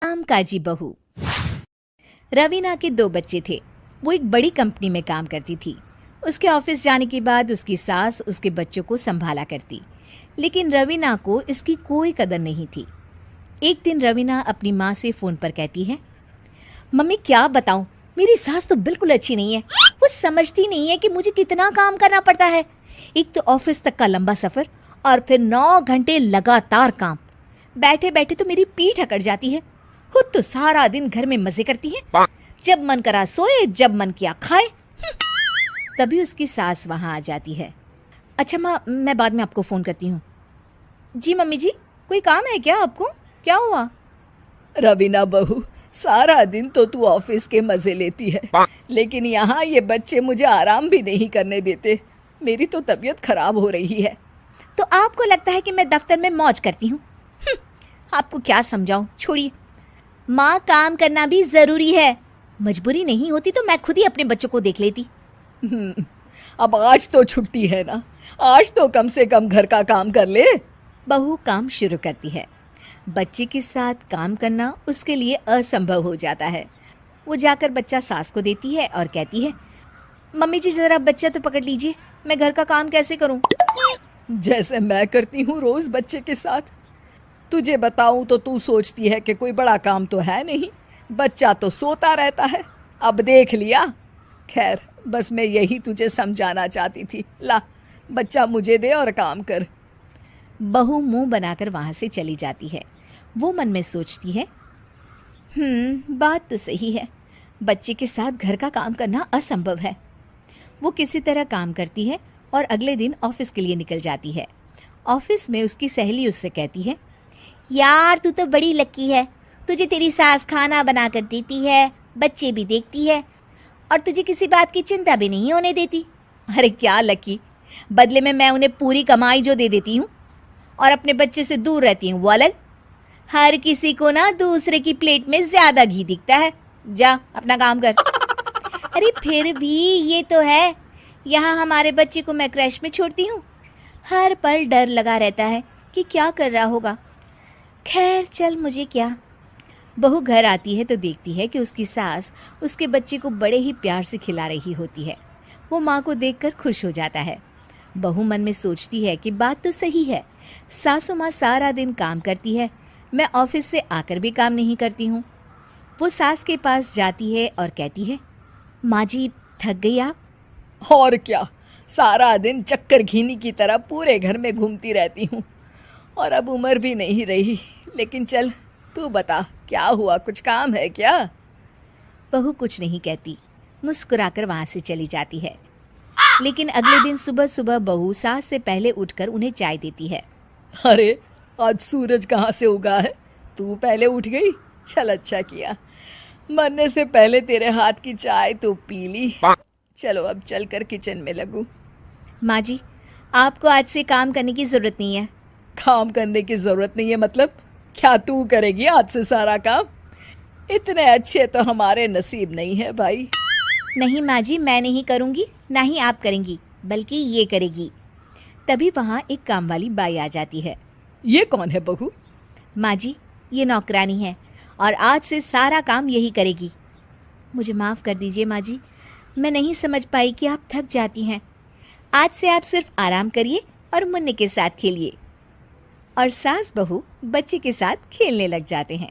काम काजी बहू। रवीना के 2 बच्चे थे। वो एक बड़ी कंपनी में काम करती थी। उसके ऑफिस जाने के बाद उसकी सास उसके बच्चों को संभाला करती, लेकिन रवीना को इसकी कोई कदर नहीं थी। एक दिन रवीना अपनी माँ से फ़ोन पर कहती है, मम्मी क्या बताऊं, मेरी सास तो बिल्कुल अच्छी नहीं है। वो समझती नहीं है कि मुझे कितना काम करना पड़ता है। एक तो ऑफिस तक का लंबा सफ़र और फिर 9 घंटे लगातार काम। बैठे बैठे तो मेरी पीठ अकड़ जाती है। खुद तो सारा दिन घर में मजे करती है, जब मन करा सोए, जब मन किया खाए। तभी उसकी सास वहां आ जाती है। अच्छा माँ, मैं बाद में आपको फ़ोन करती हूँ। जी मम्मी जी, कोई काम है क्या आपको? क्या हुआ? रवीना बहू, सारा दिन तो तू ऑफिस के मजे लेती है, लेकिन यहाँ ये बच्चे मुझे आराम भी नहीं करने देते। मेरी तो तबीयत खराब हो रही है। तो आपको लगता है कि मैं दफ्तर में मौज करती हूँ? आपको क्या समझाऊं, छोड़िए। माँ, काम करना भी ज़रूरी है। मजबूरी नहीं होती तो मैं खुद ही अपने बच्चों को देख लेती। अब आज तो छुट्टी है ना, आज तो कम से कम घर का काम कर ले। बहू काम शुरू करती है। बच्चे के साथ काम करना उसके लिए असंभव हो जाता है। वो जाकर बच्चा सास को देती है और कहती है, मम्मी जी ज़रा बच्चा तो पकड़ लीजिए, मैं घर का काम कैसे करूं? जैसे मैं करती हूँ रोज बच्चे के साथ। तुझे बताऊं तो तू सोचती है कि कोई बड़ा काम तो है नहीं, बच्चा तो सोता रहता है। अब देख लिया। खैर, बस मैं यही तुझे समझाना चाहती थी। ला, बच्चा मुझे दे और काम कर। बहू मुंह बनाकर वहां से चली जाती है। वो मन में सोचती है, बात तो सही है, बच्चे के साथ घर का काम करना असंभव है। वो किसी तरह काम करती है और अगले दिन ऑफिस के लिए निकल जाती है। ऑफिस में उसकी सहेली उससे कहती है, यार तू तो बड़ी लकी है, तुझे तेरी सास खाना बना कर देती है, बच्चे भी देखती है और तुझे किसी बात की चिंता भी नहीं होने देती। अरे क्या लकी, बदले में मैं उन्हें पूरी कमाई जो दे देती हूँ और अपने बच्चे से दूर रहती हूँ वो अलग। हर किसी को ना दूसरे की प्लेट में ज्यादा घी दिखता है। जा अपना काम कर। अरे फिर भी ये तो है, यहाँ हमारे बच्चे को मैं क्रैश में छोड़ती हूँ, हर पल डर लगा रहता है कि क्या कर रहा होगा। खैर चल, मुझे क्या। बहू घर आती है तो देखती है कि उसकी सास उसके बच्चे को बड़े ही प्यार से खिला रही होती है। वो माँ को देखकर खुश हो जाता है। बहू मन में सोचती है कि बात तो सही है, सासू माँ सारा दिन काम करती है, मैं ऑफिस से आकर भी काम नहीं करती हूँ। वो सास के पास जाती है और कहती है, माँ जी थक गई आप? और क्या, सारा दिन चक्कर घीनी की तरह पूरे घर में घूमती रहती हूँ और अब उम्र भी नहीं रही। लेकिन चल, तू बता क्या हुआ, कुछ काम है क्या? बहू कुछ नहीं कहती, मुस्कुराकर वहाँ से चली जाती है। लेकिन अगले दिन सुबह सुबह बहू सास से पहले उठकर उन्हें चाय देती है। अरे, आज सूरज कहाँ से उगा है? तू पहले उठ गई, चल अच्छा किया। मरने से पहले तेरे हाथ की चाय तो पी ली। चलो अब चलकर किचन में लगूं। माँ जी, आपको आज से काम करने की ज़रूरत नहीं है। काम करने की ज़रूरत नहीं है मतलब? क्या तू करेगी आज से सारा काम? इतने अच्छे तो हमारे नसीब नहीं है भाई। नहीं माँ जी, मैं नहीं करूँगी, ना ही आप करेंगी, बल्कि ये करेगी। तभी वहाँ एक काम वाली बाई आ जाती है। ये कौन है बहू? माँ जी, ये नौकरानी है और आज से सारा काम यही करेगी। मुझे माफ़ कर दीजिए माँ जी, मैं नहीं समझ पाई कि आप थक जाती हैं। आज से आप सिर्फ आराम करिए और मुन्ने के साथ खेलिए। और सास बहू बच्चे के साथ खेलने लग जाते हैं।